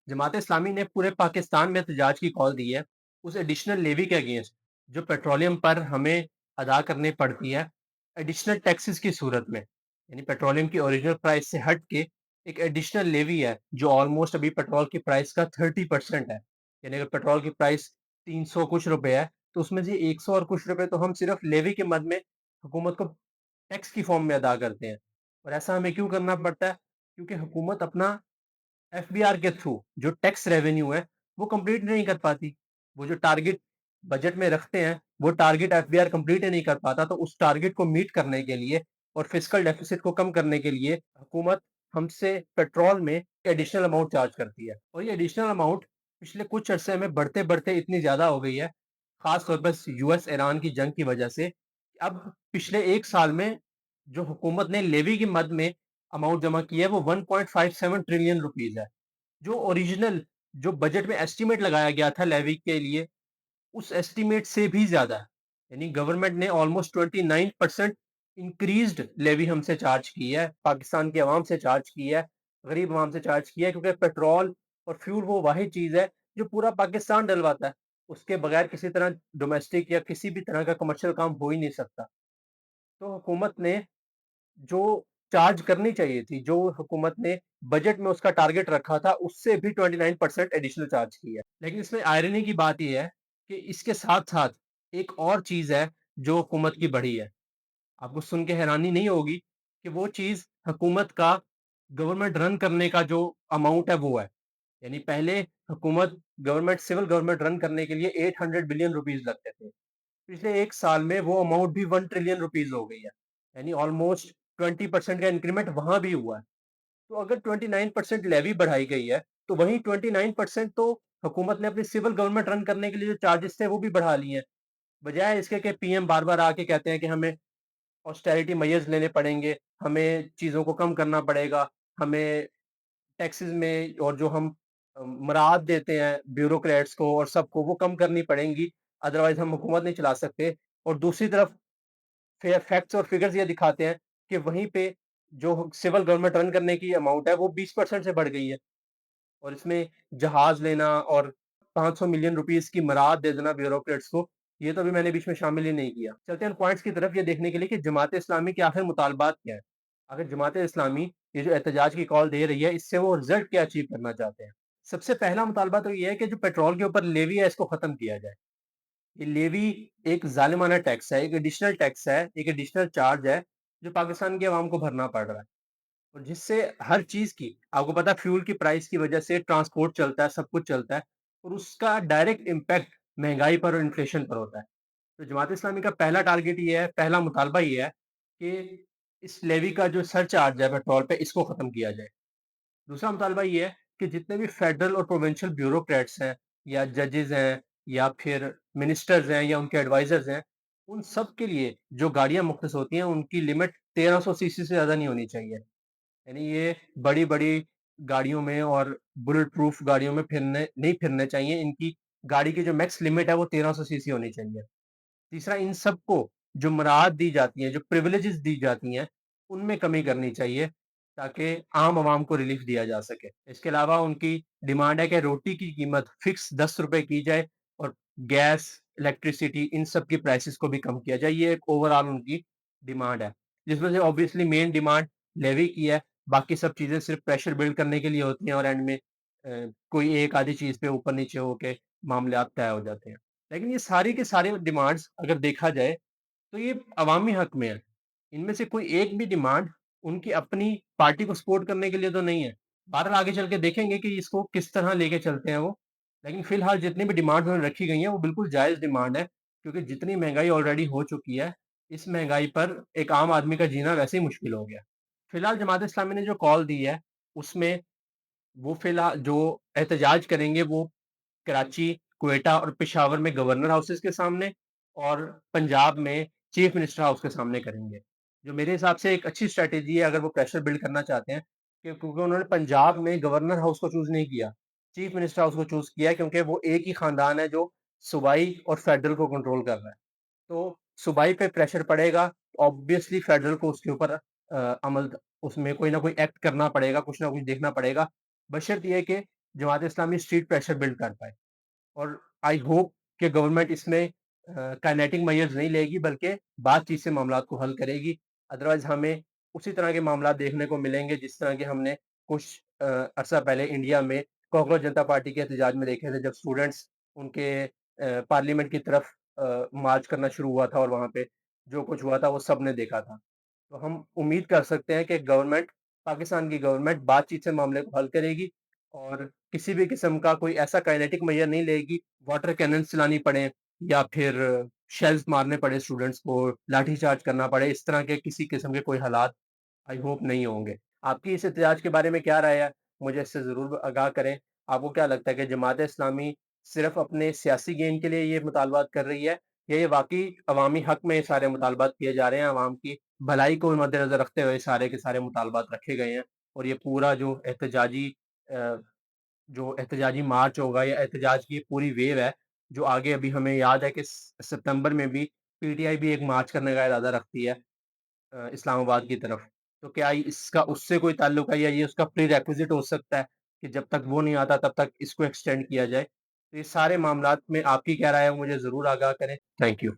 जमात इस्लामी ने पूरे पाकिस्तान में एहतजाज की कॉल दी है उस एडिशनल लेवी के अगेंस्ट जो पेट्रोलियम पर हमें अदा करनी पड़ती है एडिशनल टैक्सेस की सूरत में। यानी पेट्रोलियम की ओरिजिनल प्राइस से हट के एक एडिशनल लेवी है जो ऑलमोस्ट अभी पेट्रोल की प्राइस का 30% है। यानी अगर पेट्रोल की प्राइस 300 कुछ रुपए है तो उसमें से 100 और कुछ रुपए तो हम सिर्फ लेवी के मद में हुकूमत को टैक्स की फॉर्म में अदा करते हैं। और ऐसा हमें क्यों करना पड़ता है? क्योंकि हुकूमत अपना एफबीआर के थ्रू जो टैक्स रेवेन्यू है वो कंप्लीट नहीं कर पाती। वो जो टारगेट बजट में रखते हैं वो टारगेट एफबीआर कंप्लीट ही नहीं कर पाता। तो उस टारगेट को मीट करने के लिए और फिस्कल डेफिसिट को कम करने के लिए हुकूमत हमसे पेट्रोल में एडिशनल अमाउंट चार्ज करती है। और ये एडिशनल अमाउंट पिछले कुछ अरसे में बढ़ते बढ़ते इतनी ज्यादा हो गई है, खास तौर पर यूएस ईरान की जंग की वजह से। अब पिछले एक साल में जो हुकूमत ने लेवी की मद में अमाउंट जमा किया है वो 1.57 ट्रिलियन रुपीज है। जो ओरिजिनल जो बजट में एस्टीमेट लगाया गया था लेवी के लिए उस एस्टीमेट से भी ज्यादा है। यानी गवर्नमेंट ने ऑलमोस्ट 29% इंक्रीज्ड लेवी हमसे चार्ज की है, पाकिस्तान की आवाम से चार्ज की है, गरीब आवाम से चार्ज किया है। क्योंकि पेट्रोल और फ्यूल वो वाहिद चीज है जो पूरा पाकिस्तान डलवाता है। उसके बगैर किसी तरह डोमेस्टिक या किसी भी तरह का कमर्शियल काम हो ही नहीं सकता। तो हुकूमत ने जो चार्ज करनी चाहिए थी, जो हुकूमत ने बजट में उसका टारगेट रखा था, उससे भी 29% एडिशनल चार्ज की है। लेकिन इसमें आयरनी की बात यह है कि इसके साथ-साथ एक और चीज़ है जो हुकूमत की बढ़ी है। आपको सुन के हैरानी नहीं होगी कि वो चीज़ हुकूमत का गवर्नमेंट रन करने का जो अमाउंट है वो है। यानी पहले हुकूमत गवर्नमेंट सिविल गवर्नमेंट रन करने के लिए 800 बिलियन रुपीज़ लगते थे। पिछले एक साल में वो अमाउंट भी 1 ट्रिलियन रुपीज़ हो गई है। यानी ऑलमोस्ट 20% का इंक्रीमेंट वहाँ भी हुआ है। तो अगर 29% लेवी बढ़ाई गई है, तो वहीं 29% तो हुकूमत ने अपनी सिविल गवर्नमेंट रन करने के लिए जो चार्जेस थे वो भी बढ़ा लिए हैं। बजाय इसके कि पीएम बार-बार आके कहते हैं कि हमें ऑस्टेरिटी मेजर्स लेने पड़ेंगे, हमें चीज़ों को कम करना पड़ेगा, हमें टैक्सेस में और जो हम मराहत देते हैं ब्यूरोक्रेट्स को और सबको वो कम करनी पड़ेंगी, अदरवाइज़ हम हुकूमत नहीं चला सकते। और दूसरी तरफ फैक्ट्स और फिगर्स ये दिखाते हैं कि वहीं पे जो सिविल गवर्नमेंट रन करने की अमाउंट है वो 20% से बढ़ गई है। और इसमें जहाज लेना और 500 मिलियन रुपीस की मराहत दे देना ब्यूरोक्रेट्स को, ये तो अभी मैंने बीच में शामिल ही नहीं किया। चलते हैं पॉइंट्स की तरफ ये देखने के लिए कि जमात इस्लामी के आखिर मुतालबात क्या है। आखिर जमात इस्लामी ये जो एहतजाज की कॉल दे रही है इससे वो रिजल्ट क्या अचीव करना चाहते हैं। सबसे पहला मुतालबा तो ये है कि जो पेट्रोल के ऊपर लेवी है इसको खत्म किया जाए। ये लेवी एक जालिमाना टैक्स है, एक एडिशनल टैक्स है, एक एडिशनल चार्ज है जो पाकिस्तान की आवाम को भरना पड़ रहा है। और जिससे हर चीज की आपको पता है फ्यूल की प्राइस की वजह से ट्रांसपोर्ट चलता है, सब कुछ चलता है और उसका डायरेक्ट इम्पैक्ट महंगाई पर और इन्फ्लेशन पर होता है। तो जमात इस्लामी का पहला टारगेट ये है, पहला मुतालबा ये है कि इस लेवी का जो सर चार्ज है पेट्रोल पे इसको खत्म किया जाए। दूसरा मुतालबा ये है कि जितने भी फेडरल और प्रोविंशियल ब्यूरोक्रेट्स हैं या जजेस हैं या फिर मिनिस्टर्स हैं या उनके एडवाइजर्स हैं, उन सब के लिए जो गाड़ियां मुख्तस होती हैं उनकी लिमिट 1300 सीसी से ज्यादा नहीं होनी चाहिए। यानी ये बड़ी-बड़ी गाड़ियों में और बुलेट प्रूफ गाड़ियों में फिरने नहीं फिरने चाहिए। इनकी गाड़ी की जो मैक्स लिमिट है वो 1300 सीसी होनी चाहिए। तीसरा, इन सबको जो मराहत दी जाती है, जो प्रिविलेजेस दी जाती हैं, उनमें कमी करनी चाहिए ताकि आम आवाम को रिलीफ दिया जा सके। इसके अलावा उनकी डिमांड है कि रोटी की कीमत फिक्स 10 रुपए की जाए और गैस, इलेक्ट्रिसिटी इन सब की प्राइसेस को भी कम किया जाए। ये एक ओवरऑल उनकी डिमांड है, जिसमें से ऑब्वियसली मेन डिमांड लेवी की है। बाकी सब चीजें सिर्फ प्रेशर बिल्ड करने के लिए होती हैं और एंड में कोई एक आधी चीज पे ऊपर नीचे होके मामले तय हो जाते हैं। लेकिन ये सारी के सारे डिमांड्स अगर देखा जाए तो ये अवामी हक में है। इनमें से कोई एक भी डिमांड उनकी अपनी पार्टी को सपोर्ट करने के लिए तो नहीं है। बहरहाल आगे चल के देखेंगे कि इसको किस तरह लेके चलते हैं वो। लेकिन फिलहाल जितनी भी डिमांड उन्होंने रखी गई हैं वो बिल्कुल जायज़ डिमांड है, क्योंकि जितनी महँगाई ऑलरेडी हो चुकी है, इस महँगाई पर एक आम आदमी का जीना वैसे ही मुश्किल हो गया है। फिलहाल जमात इस्लामी ने जो कॉल दी है उसमें वो फिलहाल जो एहतजाज करेंगे वो कराची, क्वेटा और पेशावर में गवर्नर हाउसेस के सामने और पंजाब में चीफ मिनिस्टर हाउस के सामने करेंगे। जो मेरे हिसाब से एक अच्छी स्ट्रैटेजी है अगर वो प्रेशर बिल्ड करना चाहते हैं, क्योंकि उन्होंने पंजाब में गवर्नर हाउस को चूज़ नहीं किया, चीफ मिनिस्टर हाउस को चूज़ किया है, क्योंकि वो एक ही खानदान है जो सूबाई और फेडरल को कंट्रोल कर रहा है। तो सूबाई पे प्रेशर पड़ेगा, ऑब्वियसली फेडरल को उसके ऊपर अमल उसमें कोई ना कोई एक्ट करना पड़ेगा, कुछ ना कुछ देखना पड़ेगा। बशर्ते ये कि Jamaat Islami street pressure build कर पाए। और आई होप कि गवर्नमेंट इसमें काइनेटिक मेजर्स नहीं लेगी, बल्कि बातचीत से मामलात को हल करेगी। अदरवाइज हमें उसी तरह के मामलात देखने को मिलेंगे जिस तरह के हमने कुछ अरसा पहले इंडिया में कॉकरोच जनता पार्टी के एहतजाज में देखे थे, जब स्टूडेंट्स उनके पार्लियामेंट की तरफ मार्च करना शुरू हुआ था और वहाँ पे जो कुछ हुआ था वो सब ने देखा था। तो हम उम्मीद कर सकते हैं कि गवर्नमेंट, पाकिस्तान की गवर्नमेंट बातचीत से मामले को हल करेगी और किसी भी किस्म का कोई ऐसा काइनेटिक मेजर नहीं लेगी, वाटर कैनन चलानी पड़े या फिर शेल्स मारने पड़े, स्टूडेंट्स को लाठीचार्ज करना पड़े, इस तरह के किसी किस्म के कोई हालात आई होप नहीं होंगे। आपकी इस एहतजाज के बारे में क्या राय है? मुझे इससे ज़रूर आगाह करें। आपको क्या लगता है कि जमात-ए-इस्लामी सिर्फ़ अपने सियासी गेन के लिए ये मुतालबात कर रही है, या ये वाक़ई अवामी हक़ में ये सारे मुतालबात किए जा रहे हैं, अवाम की भलाई को मद्देनज़र रखते हुए सारे के सारे मुतालबात रखे गए हैं और ये पूरा अ, जो एहतजाजी मार्च होगा या एहतजाज की पूरी वेव है, जो आगे अभी हमें याद है कि सितंबर में भी पीटीआई भी एक मार्च करने का इरादा रखती है इस्लामाबाद की तरफ। तो क्या इसका उससे कोई ताल्लुक है या ये उसका प्रीरेक्विज़िट हो सकता है कि जब तक वो नहीं आता तब तक इसको एक्सटेंड किया जाए? तो ये सारे मामलात में आपकी क्या राय है, मुझे ज़रूर आगाह करें। Thank you.